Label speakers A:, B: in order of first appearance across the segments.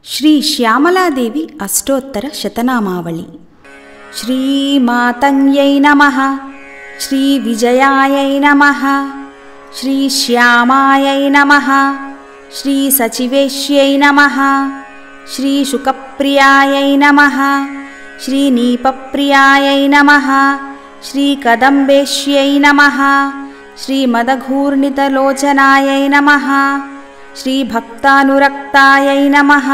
A: శ్రీ శ్యామలాదేవి అష్టోత్తర శతనామావళి. శ్రీమాతంగ్యై నమః, శ్రీ విజయాయై నమః, శ్రీ శ్యామాయై నమః, శ్రీ సచివేశ్యై నమః, శ్రీ శుకప్రియాయై నమః, శ్రీ నీపప్రియాయై నమః, శ్రీ కదంబేశ్యై నమః, శ్రీ మదఘూర్ణితలోచనాయై నమః, శ్రీ భక్తానురక్తాయై నమః,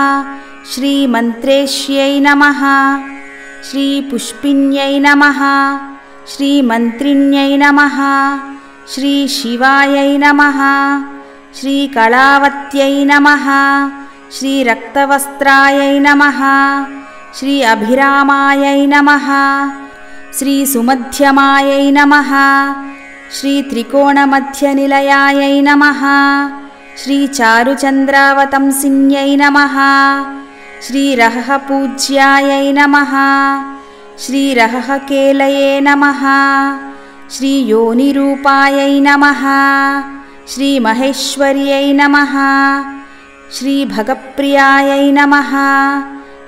A: శ్రీ మంత్రేశ్యై నమః, శ్రీ పుష్పిన్యై నమః, శ్రీ మంత్రిణ్యై నమః, శ్రీ శివాయై నమః, శ్రీ కళావత్యై నమః, శ్రీ రక్తవస్త్రాయై నమః, శ్రీ అభిరామాయై నమః, శ్రీ సుమధ్యమాయై నమః, శ్రీ త్రికోణమధ్యనిలయాయై నమః, శ్రీ చారుచంద్రావతంసిన్యై నమః, శ్రీ రహఃపూజ్యాయై నమః, శ్రీ రహఃకేలయే నమః, శ్రీ యోనిరూపాయై నమః, శ్రీ మహేశ్వర్యై నమః, శ్రీ భగప్రియాయై నమః,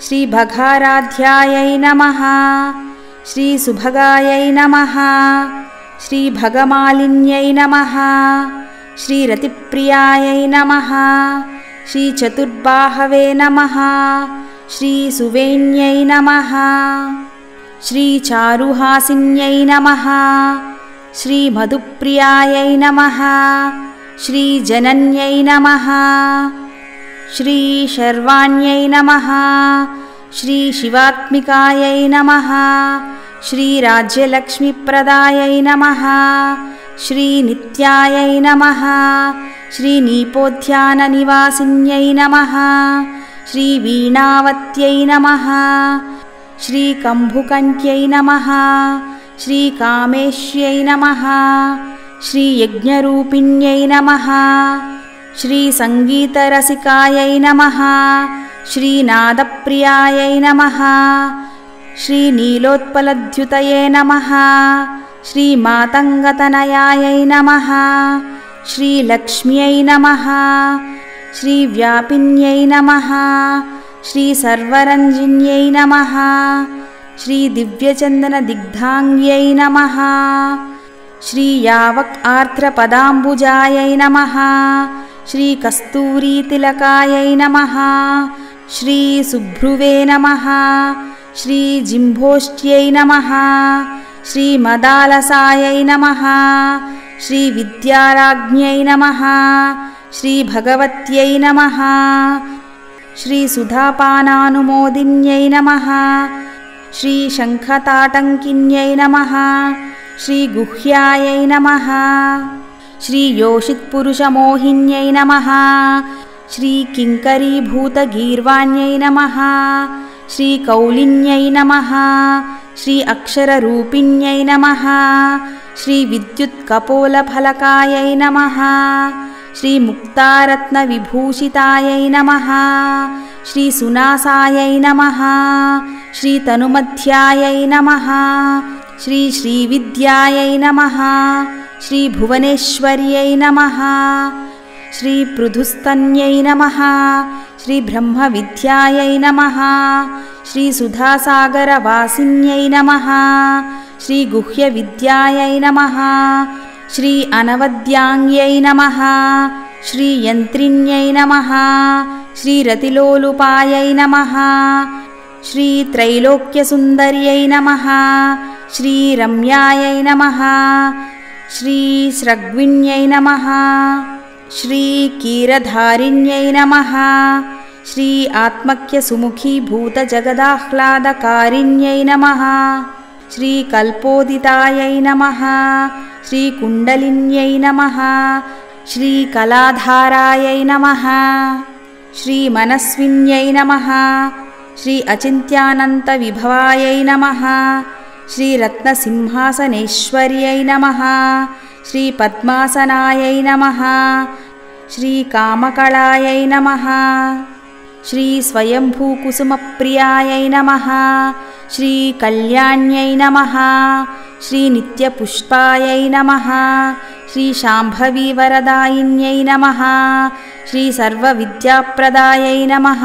A: శ్రీ భగారాధ్యాయై నమః, శ్రీ సుభగాయై నమః, శ్రీ భగమాలిన్యై నమః, శ్రీ రతిప్రియాయై నమః, శ్రీ చతుర్బాహవే నమః, శ్రీ సువేణ్యై నమః, శ్రీ చారుహాసిన్యై నమః, శ్రీ మధుప్రియాయై నమః, శ్రీ జనన్యై నమః, శ్రీ శర్వాణ్యై నమః, శ్రీ శివాత్మికాయై నమః, శ్రీ రాజ్యలక్ష్మీప్రదాయై నమః, శ్రీ నిత్యాయై నమః, శ్రీ నీపోద్యాననివాసిన్యై నమః, శ్రీ వీణావత్యై నమః, శ్రీ కంభుకంట్యై నమః, శ్రీ కామేశ్యై నమః, శ్రీ యజ్ఞరూపిణ్యై నమః, శ్రీ సంగీతరసికాయై నమః, శ్రీ నాదప్రియాయై నమః, శ్రీ నీలోత్పలద్యుతయే నమః, శ్రీ మాతంగతనయాయై నమః, శ్రీ లక్ష్మ్యై నమః, శ్రీ వ్యాపిన్యై నమః, శ్రీ సర్వరంజిన్యై నమః, శ్రీ దివ్యచందనదిగ్ధాంగ్యై నమః, శ్రీ యావక్ ఆర్ద్రపదాంబుజాయై నమః, శ్రీ కస్తూరీతిలకాయై నమః, శ్రీ సుభ్రువే నమః, శ్రీ జింభోష్ట్యై నమః, శ్రీ మదాలసాయై నమః, శ్రీ విద్యారాజ్ఞై నమః, శ్రీ భగవత్యై నమః, శ్రీ సుధాపానానుమోదిన్యై నమః, శ్రీ శంఖతాటంకిన్యై నమః, శ్రీ గుహ్యాయై నమః, శ్రీ యోషిత్పురుషమోహిన్యై నమః, శ్రీ కింకరీభూతగీర్వాణ్యై నమః, శ్రీ కౌలిన్యై నమః, శ్రీ అక్షరరూపిణ్యై నమః, శ్రీ విద్యుత్కపోలఫలకాయై నమః, శ్రీ ముక్తారత్నవిభూషితాయై నమః, శ్రీ సునాసాయై నమః, శ్రీ తనుమధ్యాయై నమః, శ్రీ శ్రీవిద్యాయై నమః, శ్రీ భువనేశ్వర్యై నమః, శ్రీ పృథుస్తన్యై నమః, శ్రీ బ్రహ్మవిద్యాయై నమః, శ్రీ సుధాసాగరవాసిన్యై నమః, శ్రీ గుహ్యవిద్యాయై నమః, శ్రీ అనవద్యాంగ్యై నమః, శ్రీ యంత్రిణ్యై నమః, శ్రీ రతిలోలుపాయై నమః, శ్రీ త్రైలోక్యసుందర్యై నమః, శ్రీ రమ్యాయై నమః, శ్రీ స్రగ్విణ్యై నమః, శ్రీ కీరధారిణ్యై నమః, శ్రీ ఆత్మక్యసుముఖీభూతజగదాహ్లాదకారిణ్యై నమః, శ్రీ కల్పోదితాయై నమః, శ్రీ కుండలిన్యై నమః, శ్రీ కళాధారాయై నమః, శ్రీ మనస్విన్యై నమః, శ్రీ అచింత్యానంతవిభవాయై నమః, శ్రీ రత్నసింహాసనేశ్వర్యై నమః, శ్రీ పద్మాసనాయై నమః, శ్రీ కామకళాయై నమః, శ్రీ స్వయంభూకుసుమప్రియాయై నమః, శ్రీ కళ్యాణ్యై నమః, శ్రీ నిత్యపుష్పాయై నమః, శ్రీ శాంభవీవరదాయిన్యై నమః, శ్రీ సర్వవిద్యాప్రదాయై నమః,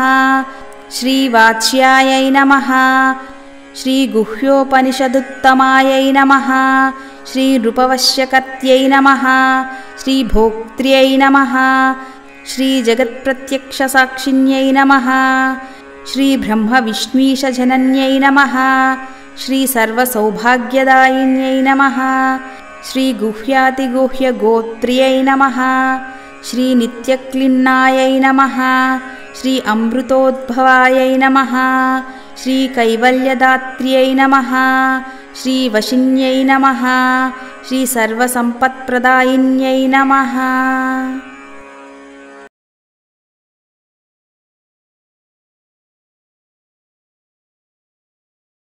A: श्रीवाच्यायै नमः श्रीगुह्योपनिषदुत्तमायै नमः श्रीनृपवश्यकर्त्यै नमः श्रीभोक्त्र्यै नमः श्रीजगत्प्रत्यक्षसाक्षिण्यै नमः श्रीब्रह्मविष्णीशजनन्यै नमः श्रीसर्वसौभाग्यदायिन्यै नमः श्रीगुह्यातिगुह्यगोत्र्यै नमः श्रीनित्यक्लिन्नायै नमः श्री अमृतोद्भवायै नमः श्रीकैवल्यदात्र्यै नमः श्रीवशिन्यै नमः श्रीसर्वसम्पत्प्रदायिन्यै नमः।